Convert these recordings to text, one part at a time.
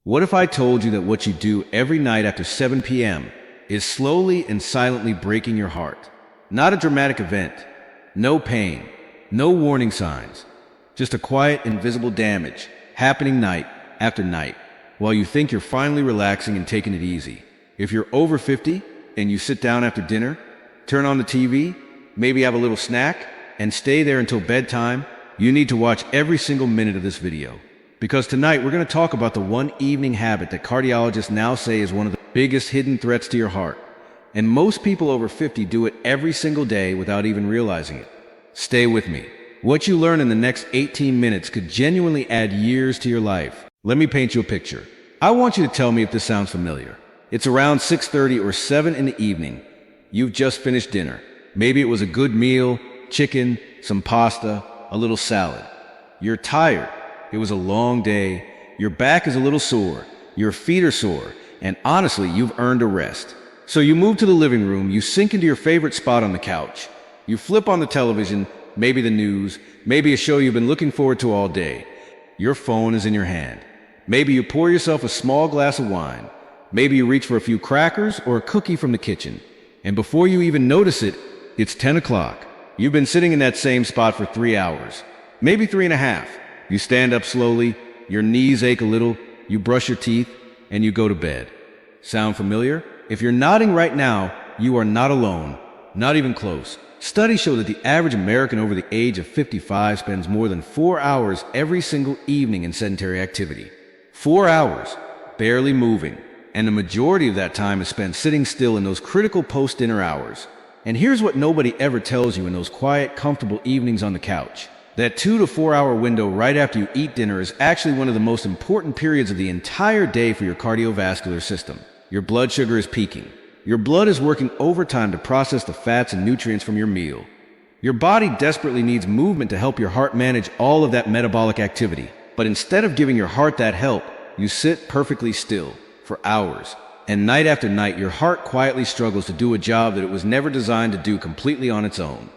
What if I told you that what you do every night after 7 p.m. is slowly and silently breaking your heart? Not a dramatic event, no pain, no warning signs, just a quiet, invisible damage happening night after night while you think you're finally relaxing and taking it easy. If you're over 50 and you sit down after dinner, turn on the TV, maybe have a little snack, and stay there until bedtime, you need to watch every single minute of this video. Because tonight we're going to talk about the one evening habit that cardiologists now say is one of the biggest hidden threats to your heart. And most people over 50 do it every single day without even realizing it. Stay with me. What you learn in the next 18 minutes could genuinely add years to your life. Let me paint you a picture. I want you to tell me if this sounds familiar. It's around 6:30 or 7 in the evening. You've just finished dinner. Maybe it was a good meal, chicken, some pasta, a little salad. You're tired. It was a long day, your back is a little sore, your feet are sore, and honestly, you've earned a rest. So you move to the living room, you sink into your favorite spot on the couch. You flip on the television, maybe the news, maybe a show you've been looking forward to all day. Your phone is in your hand. Maybe you pour yourself a small glass of wine. Maybe you reach for a few crackers or a cookie from the kitchen. And before you even notice it, it's 10 o'clock. You've been sitting in that same spot for 3 hours, maybe 3.5. You stand up slowly, your knees ache a little, you brush your teeth, and you go to bed. Sound familiar? If you're nodding right now, you are not alone, not even close. Studies show that the average American over the age of 55 spends more than 4 hours every single evening in sedentary activity. 4 hours, barely moving, and the majority of that time is spent sitting still in those critical post-dinner hours. And here's what nobody ever tells you in those quiet, comfortable evenings on the couch. That 2 to 4 hour window right after you eat dinner is actually one of the most important periods of the entire day for your cardiovascular system. Your blood sugar is peaking. Your blood is working overtime to process the fats and nutrients from your meal. Your body desperately needs movement to help your heart manage all of that metabolic activity. But instead of giving your heart that help, you sit perfectly still for hours. And night after night, your heart quietly struggles to do a job that it was never designed to do completely on its own.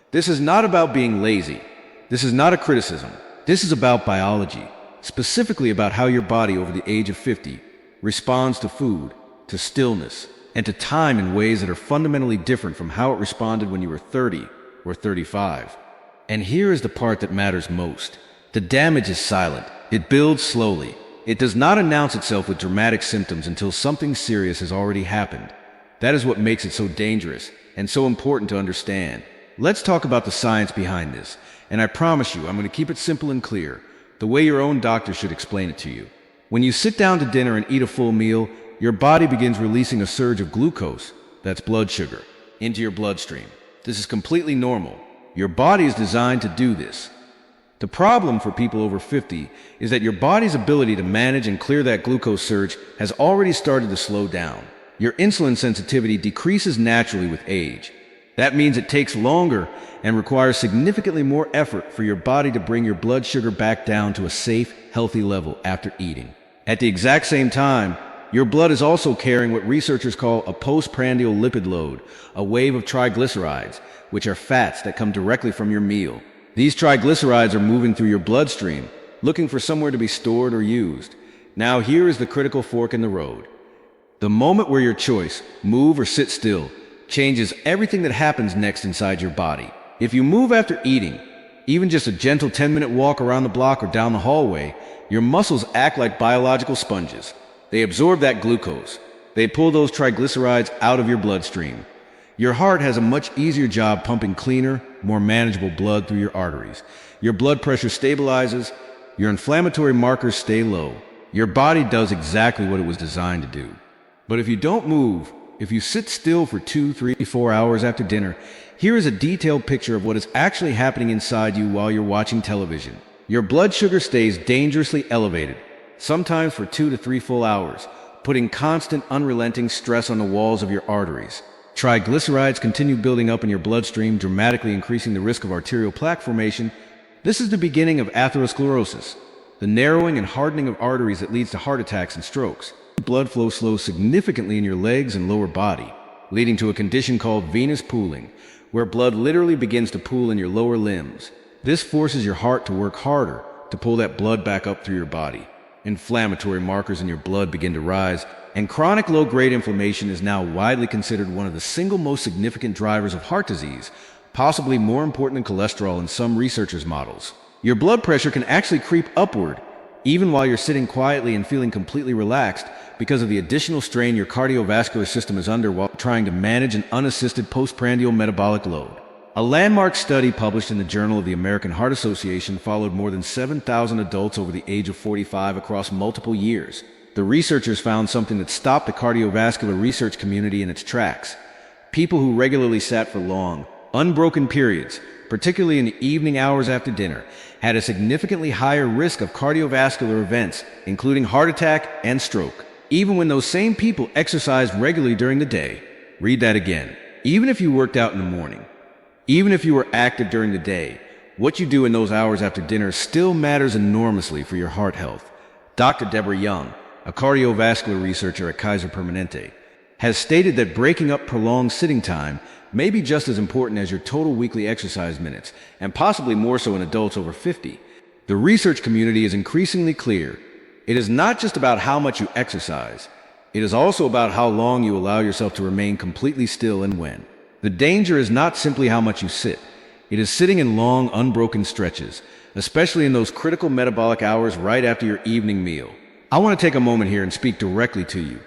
This is not about being lazy. This is not a criticism. This is about biology, specifically about how your body over the age of 50 responds to food, to stillness, and to time in ways that are fundamentally different from how it responded when you were 30 or 35. And here is the part that matters most. The damage is silent. It builds slowly. It does not announce itself with dramatic symptoms until something serious has already happened. That is what makes it so dangerous and so important to understand. Let's talk about the science behind this. And I promise you, I'm going to keep it simple and clear, the way your own doctor should explain it to you. When you sit down to dinner and eat a full meal, your body begins releasing a surge of glucose, that's blood sugar, into your bloodstream. This is completely normal. Your body is designed to do this. The problem for people over 50 is that your body's ability to manage and clear that glucose surge has already started to slow down. Your insulin sensitivity decreases naturally with age. That means it takes longer and requires significantly more effort for your body to bring your blood sugar back down to a safe, healthy level after eating. At the exact same time, your blood is also carrying what researchers call a postprandial lipid load, a wave of triglycerides, which are fats that come directly from your meal. These triglycerides are moving through your bloodstream, looking for somewhere to be stored or used. Now here is the critical fork in the road. The moment where your choice, move or sit still, changes everything that happens next inside your body. If you move after eating, even just a gentle 10-minute walk around the block or down the hallway, your muscles act like biological sponges. They absorb that glucose. They pull those triglycerides out of your bloodstream. Your heart has a much easier job pumping cleaner, more manageable blood through your arteries. Your blood pressure stabilizes. Your inflammatory markers stay low. Your body does exactly what it was designed to do. But if you don't move, if you sit still for 2, 3, 4 hours after dinner, here is a detailed picture of what is actually happening inside you while you're watching television. Your blood sugar stays dangerously elevated, sometimes for 2 to 3 full hours, putting constant, unrelenting stress on the walls of your arteries. Triglycerides continue building up in your bloodstream, dramatically increasing the risk of arterial plaque formation. This is the beginning of atherosclerosis, the narrowing and hardening of arteries that leads to heart attacks and strokes. Blood flow slows significantly in your legs and lower body, leading to a condition called venous pooling, where blood literally begins to pool in your lower limbs. This forces your heart to work harder to pull that blood back up through your body. Inflammatory markers in your blood begin to rise, and chronic low-grade inflammation is now widely considered one of the single most significant drivers of heart disease, possibly more important than cholesterol in some researchers' models. Your blood pressure can actually creep upward, even while you're sitting quietly and feeling completely relaxed, because of the additional strain your cardiovascular system is under while trying to manage an unassisted postprandial metabolic load. A landmark study published in the Journal of the American Heart Association followed more than 7,000 adults over the age of 45 across multiple years. The researchers found something that stopped the cardiovascular research community in its tracks. People who regularly sat for long, unbroken periods, particularly in the evening hours after dinner, had a significantly higher risk of cardiovascular events, including heart attack and stroke, even when those same people exercised regularly during the day. Read that again. Even if you worked out in the morning, even if you were active during the day, what you do in those hours after dinner still matters enormously for your heart health. Dr. Deborah Young, a cardiovascular researcher at Kaiser Permanente, has stated that breaking up prolonged sitting time may be just as important as your total weekly exercise minutes, and possibly more so in adults over 50. The research community is increasingly clear. It is not just about how much you exercise. It is also about how long you allow yourself to remain completely still and when. The danger is not simply how much you sit. It is sitting in long, unbroken stretches, especially in those critical metabolic hours right after your evening meal. I want to take a moment here and speak directly to you,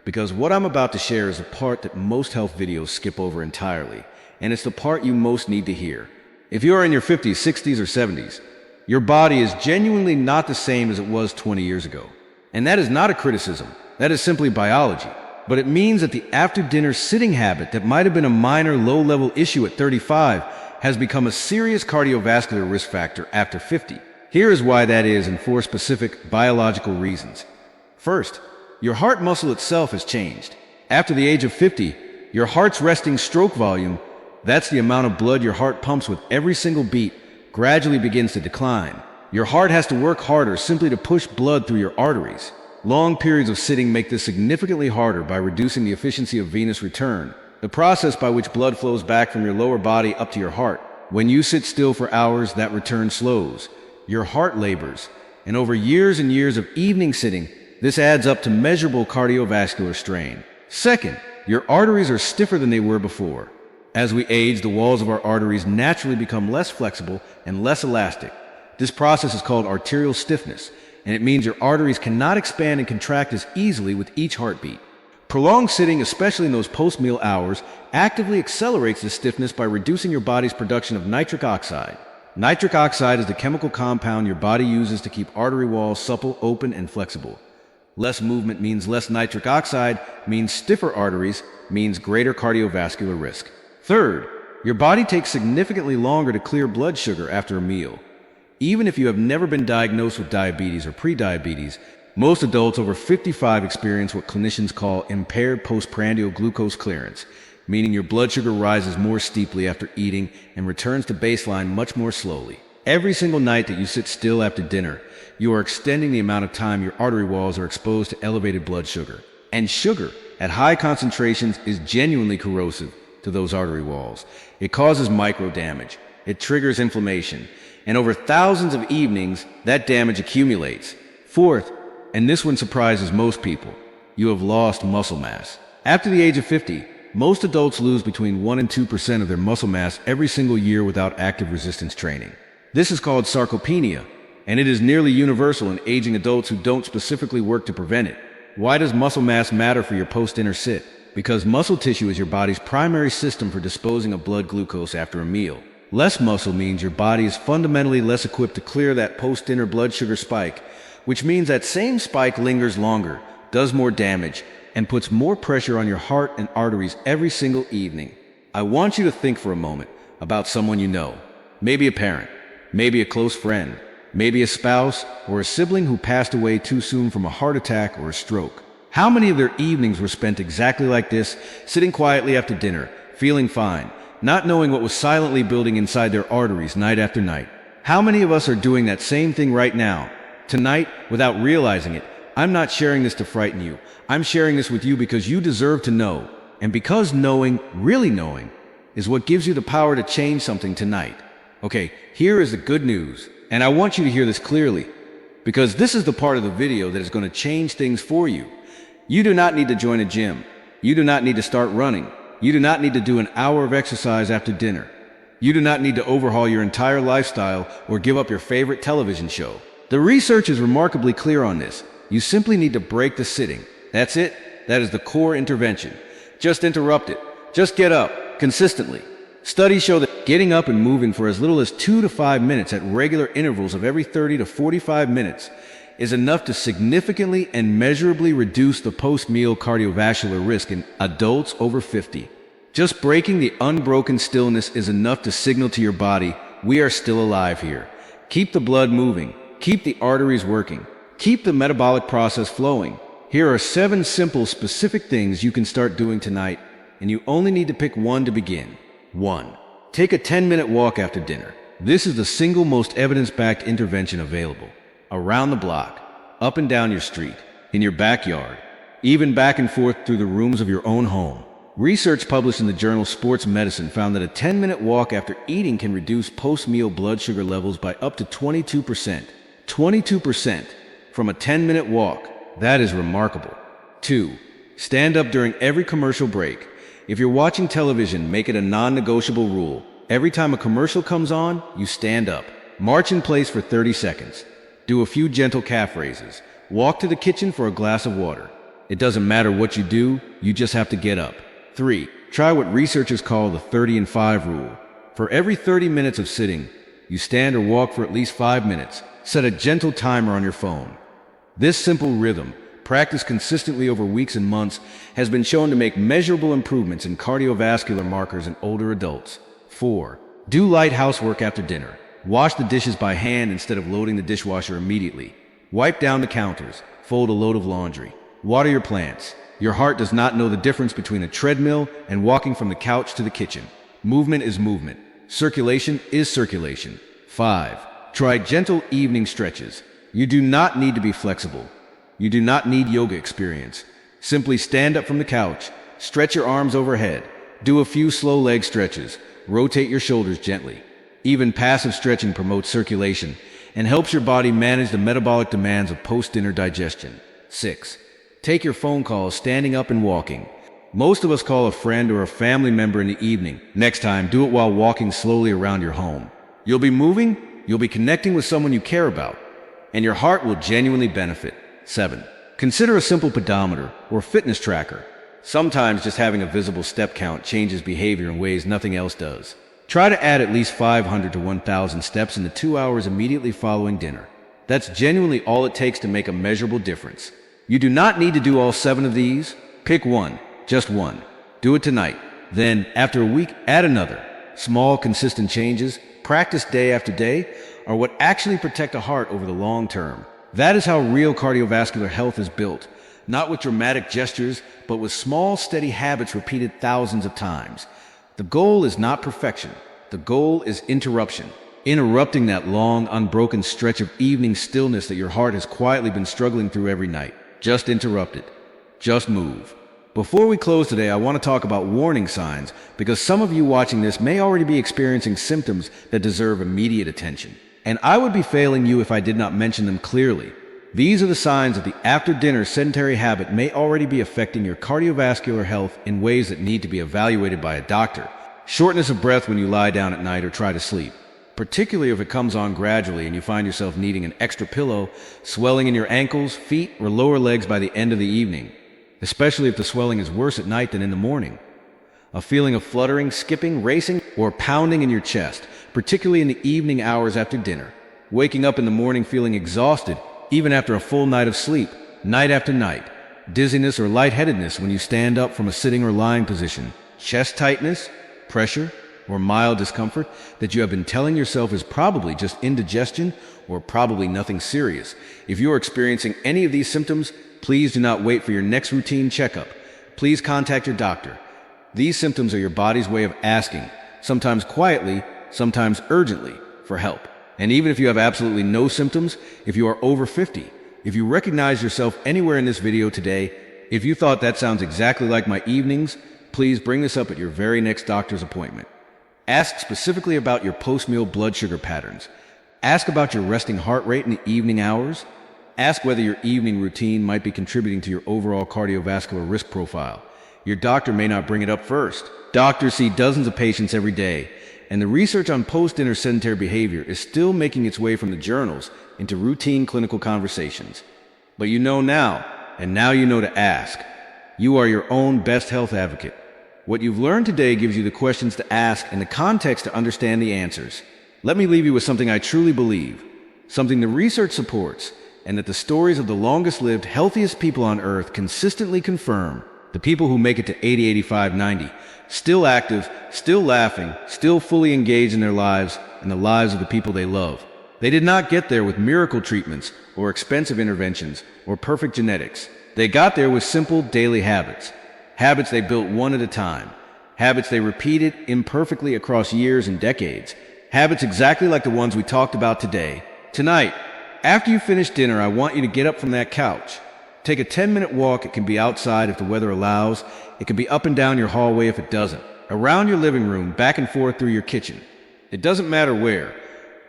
because what I'm about to share is the part that most health videos skip over entirely, and it's the part you most need to hear. If you are in your 50s, 60s, or 70s, your body is genuinely not the same as it was 20 years ago. And that is not a criticism. That is simply biology. But it means that the after-dinner sitting habit that might have been a minor low-level issue at 35 has become a serious cardiovascular risk factor after 50. Here is why that is, and for specific biological reasons. First, your heart muscle itself has changed. After the age of 50, your heart's resting stroke volume, that's the amount of blood your heart pumps with every single beat, gradually begins to decline. Your heart has to work harder simply to push blood through your arteries. Long periods of sitting make this significantly harder by reducing the efficiency of venous return, the process by which blood flows back from your lower body up to your heart. When you sit still for hours, that return slows. Your heart labors, and over years and years of evening sitting, this adds up to measurable cardiovascular strain. Second, your arteries are stiffer than they were before. As we age, the walls of our arteries naturally become less flexible and less elastic. This process is called arterial stiffness, and it means your arteries cannot expand and contract as easily with each heartbeat. Prolonged sitting, especially in those post-meal hours, actively accelerates this stiffness by reducing your body's production of nitric oxide. Nitric oxide is the chemical compound your body uses to keep artery walls supple, open, and flexible. Less movement means less nitric oxide, means stiffer arteries, means greater cardiovascular risk. Third, your body takes significantly longer to clear blood sugar after a meal. Even if you have never been diagnosed with diabetes or prediabetes, most adults over 55 experience what clinicians call impaired postprandial glucose clearance, meaning your blood sugar rises more steeply after eating and returns to baseline much more slowly. Every single night that you sit still after dinner, you are extending the amount of time your artery walls are exposed to elevated blood sugar. And sugar, at high concentrations, is genuinely corrosive to those artery walls. It causes micro damage. It triggers inflammation. And over thousands of evenings, that damage accumulates. Fourth, and this one surprises most people, you have lost muscle mass. After the age of 50, most adults lose between 1 and 2% of their muscle mass every single year without active resistance training. This is called sarcopenia, and it is nearly universal in aging adults who don't specifically work to prevent it. Why does muscle mass matter for your post-dinner sit? Because muscle tissue is your body's primary system for disposing of blood glucose after a meal. Less muscle means your body is fundamentally less equipped to clear that post-dinner blood sugar spike, which means that same spike lingers longer, does more damage, and puts more pressure on your heart and arteries every single evening. I want you to think for a moment about someone you know, maybe a parent, maybe a close friend, maybe a spouse or a sibling who passed away too soon from a heart attack or a stroke. How many of their evenings were spent exactly like this, sitting quietly after dinner, feeling fine, not knowing what was silently building inside their arteries night after night? How many of us are doing that same thing right now, tonight, without realizing it? I'm not sharing this to frighten you. I'm sharing this with you because you deserve to know. And because knowing, really knowing, is what gives you the power to change something tonight. Okay, here is the good news. And I want you to hear this clearly, because this is the part of the video that is going to change things for you. You do not need to join a gym. You do not need to start running. You do not need to do an hour of exercise after dinner. You do not need to overhaul your entire lifestyle or give up your favorite television show. The research is remarkably clear on this. You simply need to break the sitting. That's it. That is the core intervention. Just interrupt it. Just get up consistently. Studies show that getting up and moving for as little as 2 to 5 minutes at regular intervals of every 30 to 45 minutes is enough to significantly and measurably reduce the post-meal cardiovascular risk in adults over 50. Just breaking the unbroken stillness is enough to signal to your body, we are still alive here. Keep the blood moving. Keep the arteries working. Keep the metabolic process flowing. Here are 7 simple, specific things you can start doing tonight, and you only need to pick one to begin. 1. Take a 10-minute walk after dinner. This is the single most evidence-backed intervention available. Around the block, up and down your street, in your backyard, even back and forth through the rooms of your own home. Research published in the journal Sports Medicine found that a 10-minute walk after eating can reduce post-meal blood sugar levels by up to 22%. 22% from a 10-minute walk. That is remarkable. 2. Stand up during every commercial break. If you're watching television, make it a non-negotiable rule. Every time a commercial comes on, you stand up. March in place for 30 seconds. Do a few gentle calf raises. Walk to the kitchen for a glass of water. It doesn't matter what you do, you just have to get up. 3. Try what researchers call the 30 and 5 rule. For every 30 minutes of sitting, you stand or walk for at least 5 minutes. Set a gentle timer on your phone. This simple rhythm, practiced consistently over weeks and months, has been shown to make measurable improvements in cardiovascular markers in older adults. 4. Do light housework after dinner. Wash the dishes by hand instead of loading the dishwasher immediately. Wipe down the counters. Fold a load of laundry. Water your plants. Your heart does not know the difference between a treadmill and walking from the couch to the kitchen. Movement is movement. Circulation is circulation. 5. Try gentle evening stretches. You do not need to be flexible. You do not need yoga experience. Simply stand up from the couch, stretch your arms overhead, do a few slow leg stretches, rotate your shoulders gently. Even passive stretching promotes circulation and helps your body manage the metabolic demands of post-dinner digestion. 6. Take your phone calls standing up and walking. Most of us call a friend or a family member in the evening. Next time, do it while walking slowly around your home. You'll be moving, you'll be connecting with someone you care about, and your heart will genuinely benefit. 7. Consider a simple pedometer or fitness tracker. Sometimes just having a visible step count changes behavior in ways nothing else does. Try to add at least 500 to 1,000 steps in the 2 hours immediately following dinner. That's genuinely all it takes to make a measurable difference. You do not need to do all 7 of these. Pick one, just one. Do it tonight. Then, after a week, add another. Small, consistent changes, practiced day after day, are what actually protect a heart over the long term. That is how real cardiovascular health is built. Not with dramatic gestures, but with small, steady habits repeated thousands of times. The goal is not perfection. The goal is interruption. Interrupting that long, unbroken stretch of evening stillness that your heart has quietly been struggling through every night. Just interrupt it. Just move. Before we close today, I want to talk about warning signs, because some of you watching this may already be experiencing symptoms that deserve immediate attention. And I would be failing you if I did not mention them clearly. These are the signs that the after-dinner sedentary habit may already be affecting your cardiovascular health in ways that need to be evaluated by a doctor. Shortness of breath when you lie down at night or try to sleep, particularly if it comes on gradually and you find yourself needing an extra pillow, swelling in your ankles, feet, or lower legs by the end of the evening, especially if the swelling is worse at night than in the morning. A feeling of fluttering, skipping, racing, or pounding in your chest, particularly in the evening hours after dinner. Waking up in the morning feeling exhausted, even after a full night of sleep, night after night. Dizziness or lightheadedness when you stand up from a sitting or lying position. Chest tightness, pressure, or mild discomfort that you have been telling yourself is probably just indigestion or probably nothing serious. If you are experiencing any of these symptoms, please do not wait for your next routine checkup. Please contact your doctor. These symptoms are your body's way of asking, sometimes quietly, sometimes urgently, for help. And even if you have absolutely no symptoms, if you are over 50, if you recognize yourself anywhere in this video today, if you thought that sounds exactly like my evenings, please bring this up at your very next doctor's appointment. Ask specifically about your post-meal blood sugar patterns. Ask about your resting heart rate in the evening hours. Ask whether your evening routine might be contributing to your overall cardiovascular risk profile. Your doctor may not bring it up first. Doctors see dozens of patients every day, and the research on post-dinner sedentary behavior is still making its way from the journals into routine clinical conversations. But you know now, and now you know to ask. You are your own best health advocate. What you've learned today gives you the questions to ask and the context to understand the answers. Let me leave you with something I truly believe, something the research supports, and that the stories of the longest-lived, healthiest people on Earth consistently confirm. The people who make it to 80, 85, 90, still active, still laughing, still fully engaged in their lives and the lives of the people they love. They did not get there with miracle treatments or expensive interventions or perfect genetics. They got there with simple daily habits. Habits they built one at a time. Habits they repeated imperfectly across years and decades. Habits exactly like the ones we talked about today. Tonight, after you finish dinner, I want you to get up from that couch. Take a 10-minute walk. It can be outside if the weather allows. It can be up and down your hallway if it doesn't. Around your living room, back and forth through your kitchen. It doesn't matter where.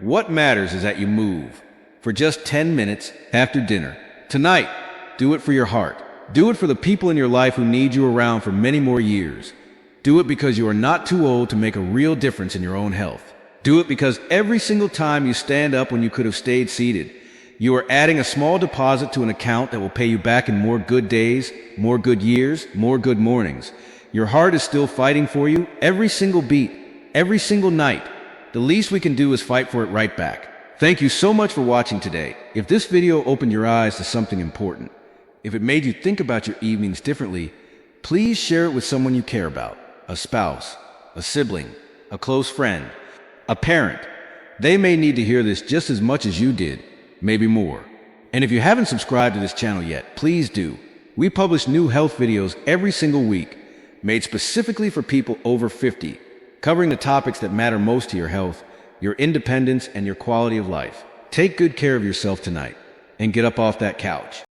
What matters is that you move. For just 10 minutes after dinner. Tonight, do it for your heart. Do it for the people in your life who need you around for many more years. Do it because you are not too old to make a real difference in your own health. Do it because every single time you stand up when you could have stayed seated, you are adding a small deposit to an account that will pay you back in more good days, more good years, more good mornings. Your heart is still fighting for you every single beat, every single night. The least we can do is fight for it right back. Thank you so much for watching today. If this video opened your eyes to something important, if it made you think about your evenings differently, please share it with someone you care about. A spouse, a sibling, a close friend, a parent. They may need to hear this just as much as you did, maybe more. And if you haven't subscribed to this channel yet, please do. We publish new health videos every single week, made specifically for people over 50, covering the topics that matter most to your health, your independence, and your quality of life. Take good care of yourself tonight, and get up off that couch.